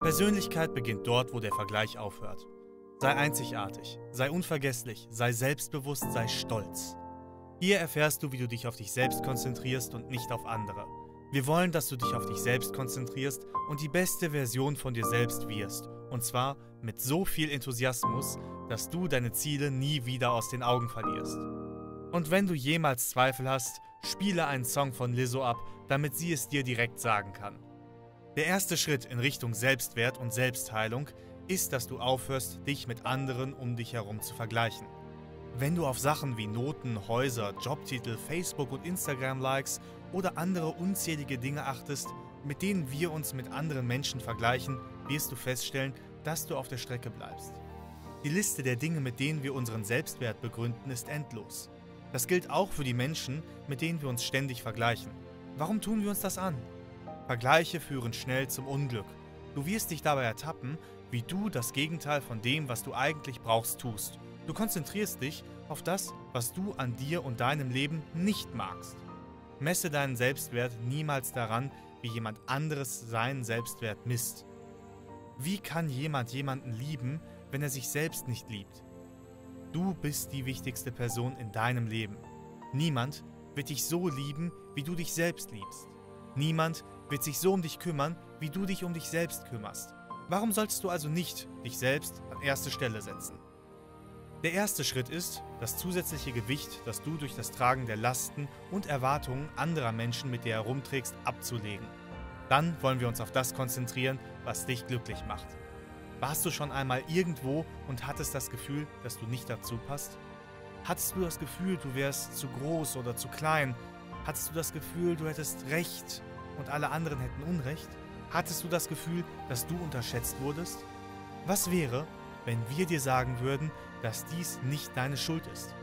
Persönlichkeit beginnt dort, wo der Vergleich aufhört. Sei einzigartig, sei unvergesslich, sei selbstbewusst, sei stolz. Hier erfährst du, wie du dich auf dich selbst konzentrierst und nicht auf andere. Wir wollen, dass du dich auf dich selbst konzentrierst und die beste Version von dir selbst wirst. Und zwar mit so viel Enthusiasmus, dass du deine Ziele nie wieder aus den Augen verlierst. Und wenn du jemals Zweifel hast, spiele einen Song von Lizzo ab, damit sie es dir direkt sagen kann. Der erste Schritt in Richtung Selbstwert und Selbstheilung ist, dass du aufhörst, dich mit anderen um dich herum zu vergleichen. Wenn du auf Sachen wie Noten, Häuser, Jobtitel, Facebook- und Instagram-Likes oder andere unzählige Dinge achtest, mit denen wir uns mit anderen Menschen vergleichen, wirst du feststellen, dass du auf der Strecke bleibst. Die Liste der Dinge, mit denen wir unseren Selbstwert begründen, ist endlos. Das gilt auch für die Menschen, mit denen wir uns ständig vergleichen. Warum tun wir uns das an? Vergleiche führen schnell zum Unglück. Du wirst dich dabei ertappen, wie du das Gegenteil von dem, was du eigentlich brauchst, tust. Du konzentrierst dich auf das, was du an dir und deinem Leben nicht magst. Messe deinen Selbstwert niemals daran, wie jemand anderes seinen Selbstwert misst. Wie kann jemand jemanden lieben, wenn er sich selbst nicht liebt? Du bist die wichtigste Person in deinem Leben. Niemand wird dich so lieben, wie du dich selbst liebst. Niemand wird sich so um dich kümmern, wie du dich um dich selbst kümmerst. Warum solltest du also nicht dich selbst an erste Stelle setzen? Der erste Schritt ist, das zusätzliche Gewicht, das du durch das Tragen der Lasten und Erwartungen anderer Menschen mit dir herumträgst, abzulegen. Dann wollen wir uns auf das konzentrieren, was dich glücklich macht. Warst du schon einmal irgendwo und hattest das Gefühl, dass du nicht dazu passt? Hattest du das Gefühl, du wärst zu groß oder zu klein? Hattest du das Gefühl, du hättest Recht und alle anderen hätten Unrecht? Hattest du das Gefühl, dass du unterschätzt wurdest? Was wäre, wenn wir dir sagen würden, dass dies nicht deine Schuld ist?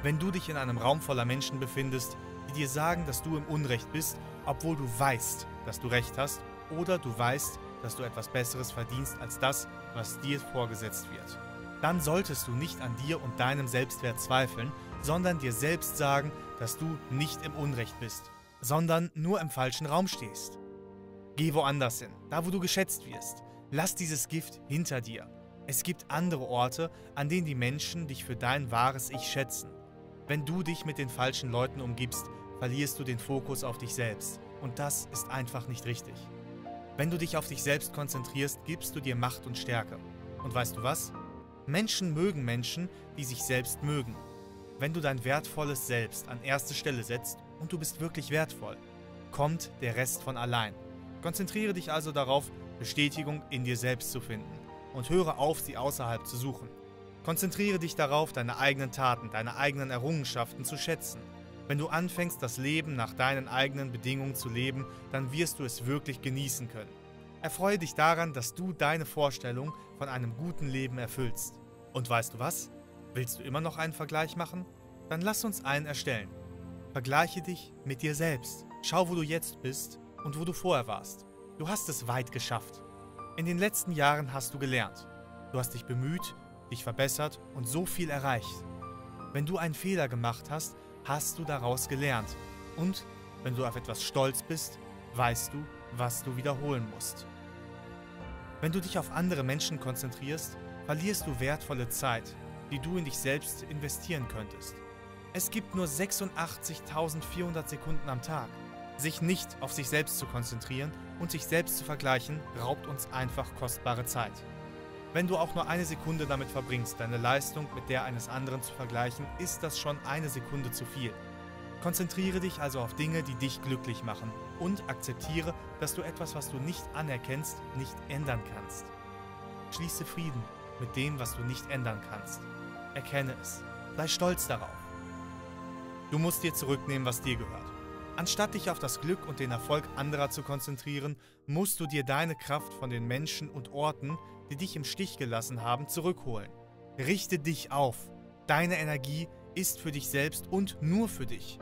Wenn du dich in einem Raum voller Menschen befindest, die dir sagen, dass du im Unrecht bist, obwohl du weißt, dass du Recht hast, oder du weißt, dass du etwas Besseres verdienst als das, was dir vorgesetzt wird. Dann solltest du nicht an dir und deinem Selbstwert zweifeln, sondern dir selbst sagen, dass du nicht im Unrecht bist, sondern nur im falschen Raum stehst. Geh woanders hin, da wo du geschätzt wirst. Lass dieses Gift hinter dir. Es gibt andere Orte, an denen die Menschen dich für dein wahres Ich schätzen. Wenn du dich mit den falschen Leuten umgibst, verlierst du den Fokus auf dich selbst. Und das ist einfach nicht richtig. Wenn du dich auf dich selbst konzentrierst, gibst du dir Macht und Stärke. Und weißt du was? Menschen mögen Menschen, die sich selbst mögen. Wenn du dein wertvolles Selbst an erste Stelle setzt und du bist wirklich wertvoll, kommt der Rest von allein. Konzentriere dich also darauf, Bestätigung in dir selbst zu finden und höre auf, sie außerhalb zu suchen. Konzentriere dich darauf, deine eigenen Taten, deine eigenen Errungenschaften zu schätzen. Wenn du anfängst, das Leben nach deinen eigenen Bedingungen zu leben, dann wirst du es wirklich genießen können. Erfreue dich daran, dass du deine Vorstellung von einem guten Leben erfüllst. Und weißt du was? Willst du immer noch einen Vergleich machen? Dann lass uns einen erstellen. Vergleiche dich mit dir selbst. Schau, wo du jetzt bist und wo du vorher warst. Du hast es weit geschafft. In den letzten Jahren hast du gelernt. Du hast dich bemüht, dich verbessert und so viel erreicht. Wenn du einen Fehler gemacht hast, hast du daraus gelernt. Und wenn du auf etwas stolz bist, weißt du, was du wiederholen musst. Wenn du dich auf andere Menschen konzentrierst, verlierst du wertvolle Zeit, die du in dich selbst investieren könntest. Es gibt nur 86.400 Sekunden am Tag. Sich nicht auf sich selbst zu konzentrieren und sich selbst zu vergleichen, raubt uns einfach kostbare Zeit. Wenn du auch nur eine Sekunde damit verbringst, deine Leistung mit der eines anderen zu vergleichen, ist das schon eine Sekunde zu viel. Konzentriere dich also auf Dinge, die dich glücklich machen und akzeptiere, dass du etwas, was du nicht anerkennst, nicht ändern kannst. Schließe Frieden mit dem, was du nicht ändern kannst. Erkenne es. Sei stolz darauf. Du musst dir zurücknehmen, was dir gehört. Anstatt dich auf das Glück und den Erfolg anderer zu konzentrieren, musst du dir deine Kraft von den Menschen und Orten, die dich im Stich gelassen haben, zurückholen. Richte dich auf. Deine Energie ist für dich selbst und nur für dich.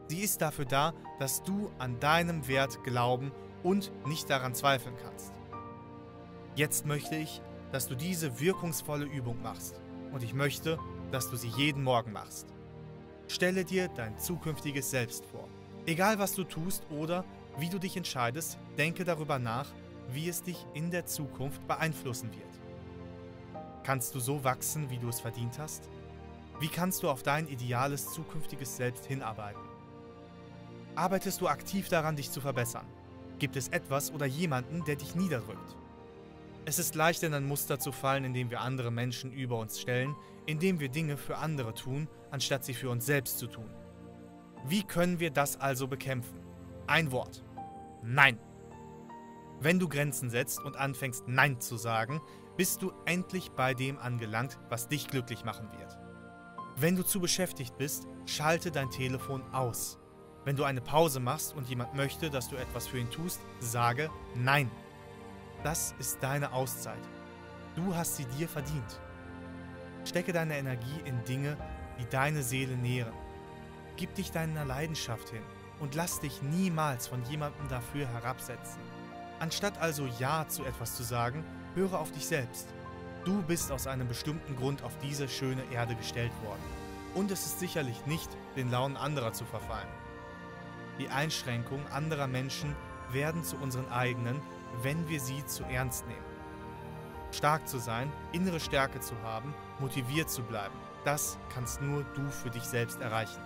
Sie ist dafür da, dass du an deinem Wert glauben und nicht daran zweifeln kannst. Jetzt möchte ich, dass du diese wirkungsvolle Übung machst. Und ich möchte, dass du sie jeden Morgen machst. Stelle dir dein zukünftiges Selbst vor. Egal was du tust oder wie du dich entscheidest, denke darüber nach, wie es dich in der Zukunft beeinflussen wird. Kannst du so wachsen, wie du es verdient hast? Wie kannst du auf dein ideales zukünftiges Selbst hinarbeiten? Arbeitest du aktiv daran, dich zu verbessern? Gibt es etwas oder jemanden, der dich niederdrückt? Es ist leicht, in ein Muster zu fallen, indem wir andere Menschen über uns stellen, indem wir Dinge für andere tun, anstatt sie für uns selbst zu tun. Wie können wir das also bekämpfen? Ein Wort: Nein. Wenn du Grenzen setzt und anfängst, Nein zu sagen, bist du endlich bei dem angelangt, was dich glücklich machen wird. Wenn du zu beschäftigt bist, schalte dein Telefon aus. Wenn du eine Pause machst und jemand möchte, dass du etwas für ihn tust, sage Nein. Das ist deine Auszeit. Du hast sie dir verdient. Stecke deine Energie in Dinge, die deine Seele nähren. Gib dich deiner Leidenschaft hin und lass dich niemals von jemandem dafür herabsetzen. Anstatt also Ja zu etwas zu sagen, höre auf dich selbst. Du bist aus einem bestimmten Grund auf diese schöne Erde gestellt worden. Und es ist sicherlich nicht, den Launen anderer zu verfallen. Die Einschränkungen anderer Menschen werden zu unseren eigenen, wenn wir sie zu ernst nehmen. Stark zu sein, innere Stärke zu haben, motiviert zu bleiben, das kannst nur du für dich selbst erreichen.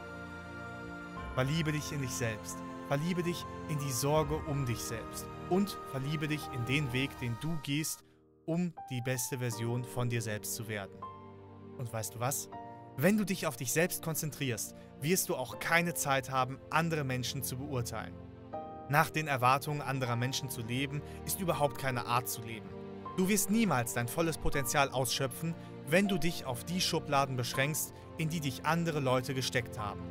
Verliebe dich in dich selbst, verliebe dich in die Sorge um dich selbst und verliebe dich in den Weg, den du gehst, um die beste Version von dir selbst zu werden. Und weißt du was? Wenn du dich auf dich selbst konzentrierst, wirst du auch keine Zeit haben, andere Menschen zu beurteilen. Nach den Erwartungen anderer Menschen zu leben, ist überhaupt keine Art zu leben. Du wirst niemals dein volles Potenzial ausschöpfen, wenn du dich auf die Schubladen beschränkst, in die dich andere Leute gesteckt haben.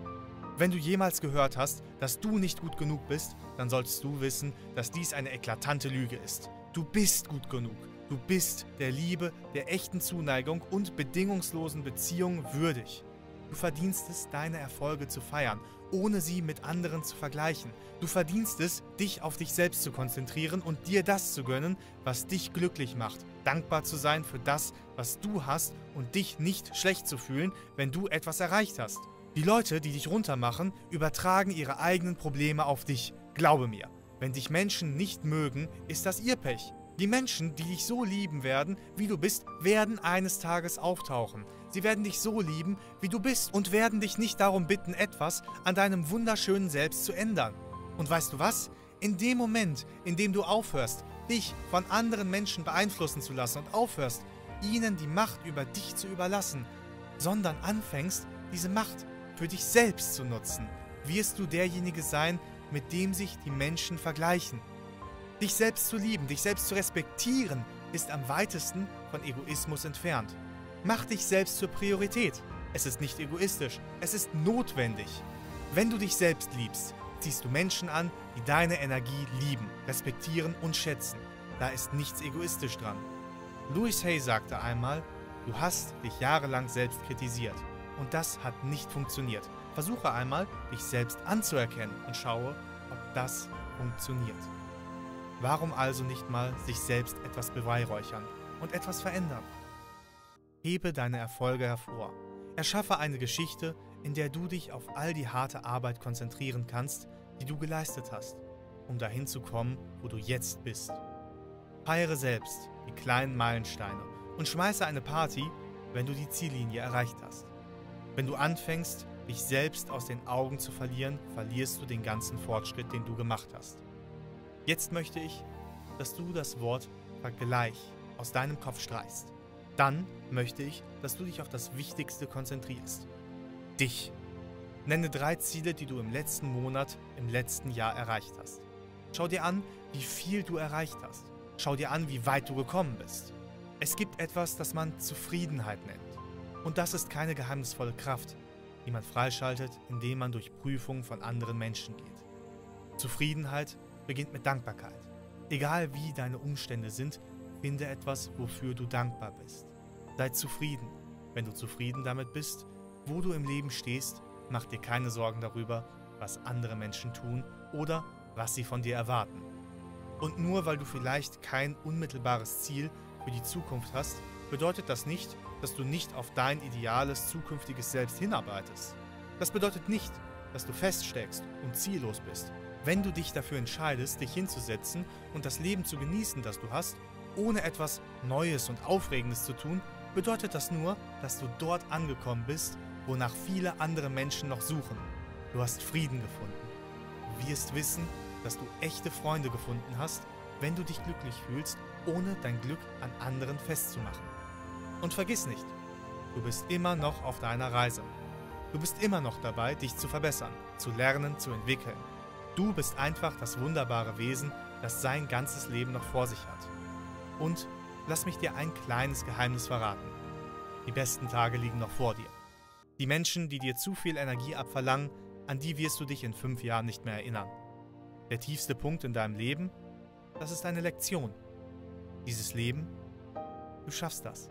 Wenn du jemals gehört hast, dass du nicht gut genug bist, dann solltest du wissen, dass dies eine eklatante Lüge ist. Du bist gut genug. Du bist der Liebe, der echten Zuneigung und bedingungslosen Beziehung würdig. Du verdienst es, deine Erfolge zu feiern, ohne sie mit anderen zu vergleichen. Du verdienst es, dich auf dich selbst zu konzentrieren und dir das zu gönnen, was dich glücklich macht. Dankbar zu sein für das, was du hast und dich nicht schlecht zu fühlen, wenn du etwas erreicht hast. Die Leute, die dich runtermachen, übertragen ihre eigenen Probleme auf dich. Glaube mir, wenn dich Menschen nicht mögen, ist das ihr Pech. Die Menschen, die dich so lieben werden, wie du bist, werden eines Tages auftauchen. Sie werden dich so lieben, wie du bist und werden dich nicht darum bitten, etwas an deinem wunderschönen Selbst zu ändern. Und weißt du was? In dem Moment, in dem du aufhörst, dich von anderen Menschen beeinflussen zu lassen und aufhörst, ihnen die Macht über dich zu überlassen, sondern anfängst, diese Macht für dich selbst zu nutzen, wirst du derjenige sein, mit dem sich die Menschen vergleichen. Dich selbst zu lieben, dich selbst zu respektieren, ist am weitesten von Egoismus entfernt. Mach dich selbst zur Priorität. Es ist nicht egoistisch, es ist notwendig. Wenn du dich selbst liebst, ziehst du Menschen an, die deine Energie lieben, respektieren und schätzen. Da ist nichts egoistisch dran. Louis Hay sagte einmal, du hast dich jahrelang selbst kritisiert und das hat nicht funktioniert. Versuche einmal, dich selbst anzuerkennen und schaue, ob das funktioniert. Warum also nicht mal sich selbst etwas beweihräuchern und etwas verändern? Hebe deine Erfolge hervor. Erschaffe eine Geschichte, in der du dich auf all die harte Arbeit konzentrieren kannst, die du geleistet hast, um dahin zu kommen, wo du jetzt bist. Feiere selbst die kleinen Meilensteine und schmeiße eine Party, wenn du die Ziellinie erreicht hast. Wenn du anfängst, dich selbst aus den Augen zu verlieren, verlierst du den ganzen Fortschritt, den du gemacht hast. Jetzt möchte ich, dass du das Wort Vergleich aus deinem Kopf streichst. Dann möchte ich, dass du dich auf das Wichtigste konzentrierst. Dich. Nenne 3 Ziele, die du im letzten Monat, im letzten Jahr erreicht hast. Schau dir an, wie viel du erreicht hast. Schau dir an, wie weit du gekommen bist. Es gibt etwas, das man Zufriedenheit nennt. Und das ist keine geheimnisvolle Kraft, die man freischaltet, indem man durch Prüfungen von anderen Menschen geht. Zufriedenheit beginnt mit Dankbarkeit. Egal wie deine Umstände sind, finde etwas, wofür du dankbar bist. Sei zufrieden. Wenn du zufrieden damit bist, wo du im Leben stehst, mach dir keine Sorgen darüber, was andere Menschen tun oder was sie von dir erwarten. Und nur weil du vielleicht kein unmittelbares Ziel für die Zukunft hast, bedeutet das nicht, dass du nicht auf dein ideales zukünftiges Selbst hinarbeitest. Das bedeutet nicht, dass du feststeckst und ziellos bist. Wenn du dich dafür entscheidest, dich hinzusetzen und das Leben zu genießen, das du hast, ohne etwas Neues und Aufregendes zu tun, bedeutet das nur, dass du dort angekommen bist, wonach viele andere Menschen noch suchen. Du hast Frieden gefunden. Du wirst wissen, dass du echte Freunde gefunden hast, wenn du dich glücklich fühlst, ohne dein Glück an anderen festzumachen. Und vergiss nicht, du bist immer noch auf deiner Reise. Du bist immer noch dabei, dich zu verbessern, zu lernen, zu entwickeln. Du bist einfach das wunderbare Wesen, das sein ganzes Leben noch vor sich hat. Und lass mich dir ein kleines Geheimnis verraten. Die besten Tage liegen noch vor dir. Die Menschen, die dir zu viel Energie abverlangen, an die wirst du dich in 5 Jahren nicht mehr erinnern. Der tiefste Punkt in deinem Leben, das ist eine Lektion. Dieses Leben, du schaffst das.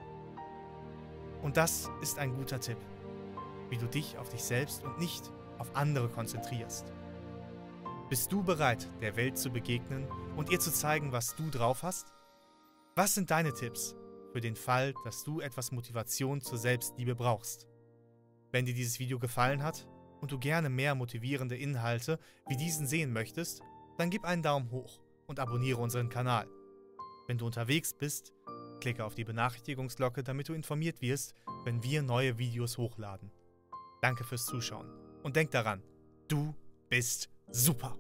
Und das ist ein guter Tipp, wie du dich auf dich selbst und nicht auf andere konzentrierst. Bist du bereit, der Welt zu begegnen und ihr zu zeigen, was du drauf hast? Was sind deine Tipps für den Fall, dass du etwas Motivation zur Selbstliebe brauchst? Wenn dir dieses Video gefallen hat und du gerne mehr motivierende Inhalte wie diesen sehen möchtest, dann gib einen Daumen hoch und abonniere unseren Kanal. Wenn du unterwegs bist, klicke auf die Benachrichtigungsglocke, damit du informiert wirst, wenn wir neue Videos hochladen. Danke fürs Zuschauen und denk daran, du bist super!